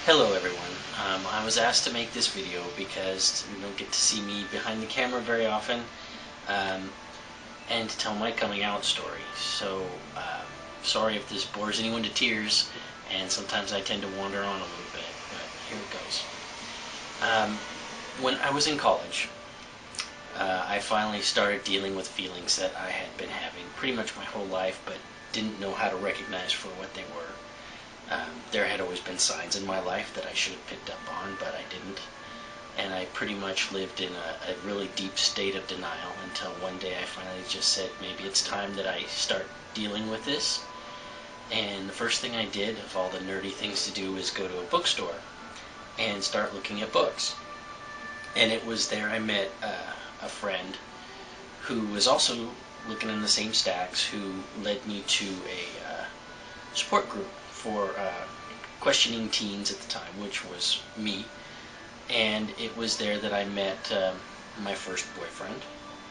Hello everyone. I was asked to make this video because you don't get to see me behind the camera very often, and to tell my coming out story. So sorry if this bores anyone to tears, and sometimes I tend to wander on a little bit, but here it goes. When I was in college, I finally started dealing with feelings that I had been having pretty much my whole life, but didn't know how to recognize for what they were. There had always been signs in my life that I should have picked up on, but I didn't. And I pretty much lived in a really deep state of denial until one day I finally just said, maybe it's time that I start dealing with this. And the first thing I did, of all the nerdy things to do, is go to a bookstore and start looking at books. And it was there I met a friend who was also looking in the same stacks, who led me to a support group for questioning teens at the time, which was me. And it was there that I met my first boyfriend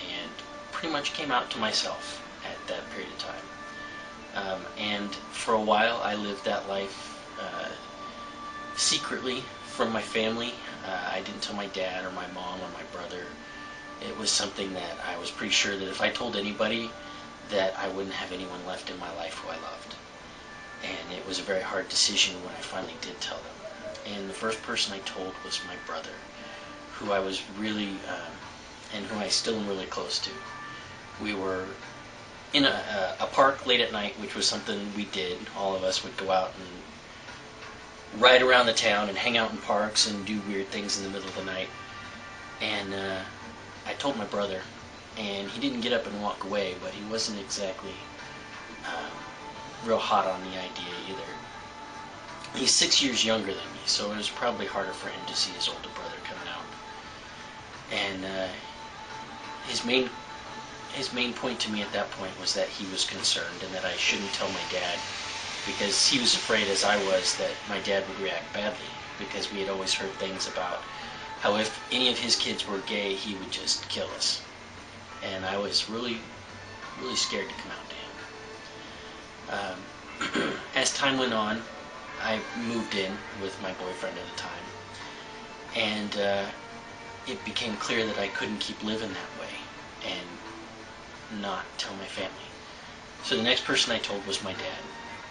and pretty much came out to myself at that period of time. And for a while I lived that life secretly from my family. I didn't tell my dad or my mom or my brother. It was something that I was pretty sure that if I told anybody, that I wouldn't have anyone left in my life who I loved. And it was a very hard decision when I finally did tell them. And the first person I told was my brother, who I was really, and who I still am really close to. We were in a park late at night, which was something we did. All of us would go out and ride around the town and hang out in parks and do weird things in the middle of the night. And I told my brother, and he didn't get up and walk away, but he wasn't exactly real hot on the idea either. He's 6 years younger than me, so it was probably harder for him to see his older brother coming out. And his main point to me at that point was that he was concerned and that I shouldn't tell my dad, because he was afraid, as I was, that my dad would react badly, because we had always heard things about how if any of his kids were gay, he would just kill us. And I was really scared to come out to him. As time went on, I moved in with my boyfriend at the time, and it became clear that I couldn't keep living that way and not tell my family. So the next person I told was my dad,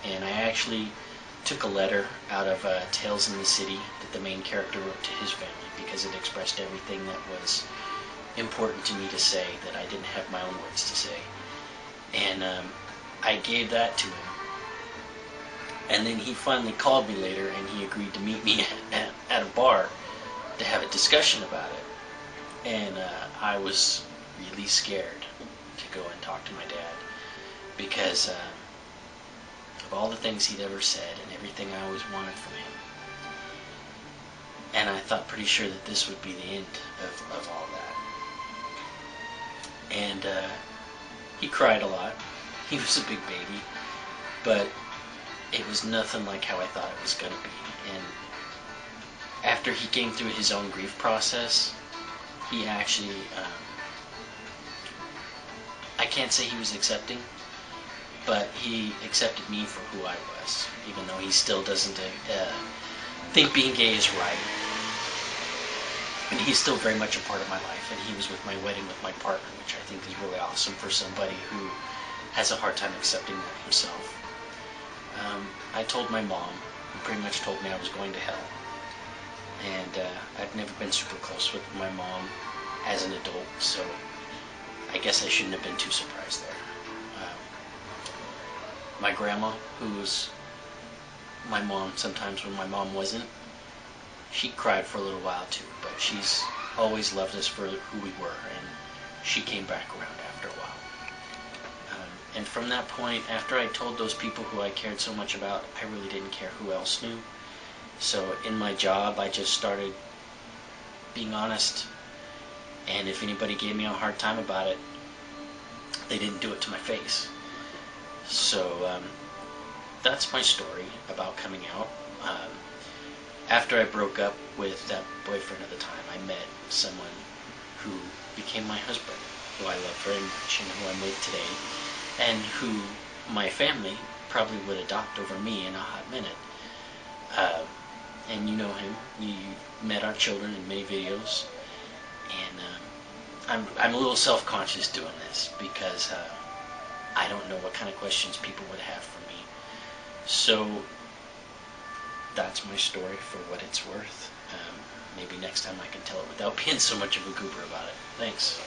and I actually took a letter out of Tales in the City that the main character wrote to his family, because it expressed everything that was important to me to say that I didn't have my own words to say. And I gave that to him. And then he finally called me later, and he agreed to meet me at a bar to have a discussion about it. And I was really scared to go and talk to my dad, because of all the things he'd ever said and everything I always wanted from him. And I thought pretty sure that this would be the end of all that. And he cried a lot. He was a big baby, but it was nothing like how I thought it was going to be. And after he came through his own grief process, he actually, I can't say he was accepting, but he accepted me for who I was, even though he still doesn't think being gay is right. And he's still very much a part of my life, and he was with my wedding with my partner, which I think is really awesome for somebody who has a hard time accepting that himself. I told my mom, who pretty much told me I was going to hell. And I've never been super close with my mom as an adult, so I guess I shouldn't have been too surprised there. My grandma, who was my mom sometimes when my mom wasn't, she cried for a little while too, but she's always loved us for who we were, and she came back around after a while. And from that point, after I told those people who I cared so much about, I really didn't care who else knew. So in my job, I just started being honest, and if anybody gave me a hard time about it, they didn't do it to my face. So that's my story about coming out. After I broke up with that boyfriend at the time, I met someone who became my husband, who I love very much and who I'm with today, and who my family probably would adopt over me in a hot minute. and you know him. You met our children in many videos, and I'm a little self-conscious doing this because I don't know what kind of questions people would have for me. So that's my story for what it's worth. Maybe next time I can tell it without being so much of a goober about it. Thanks.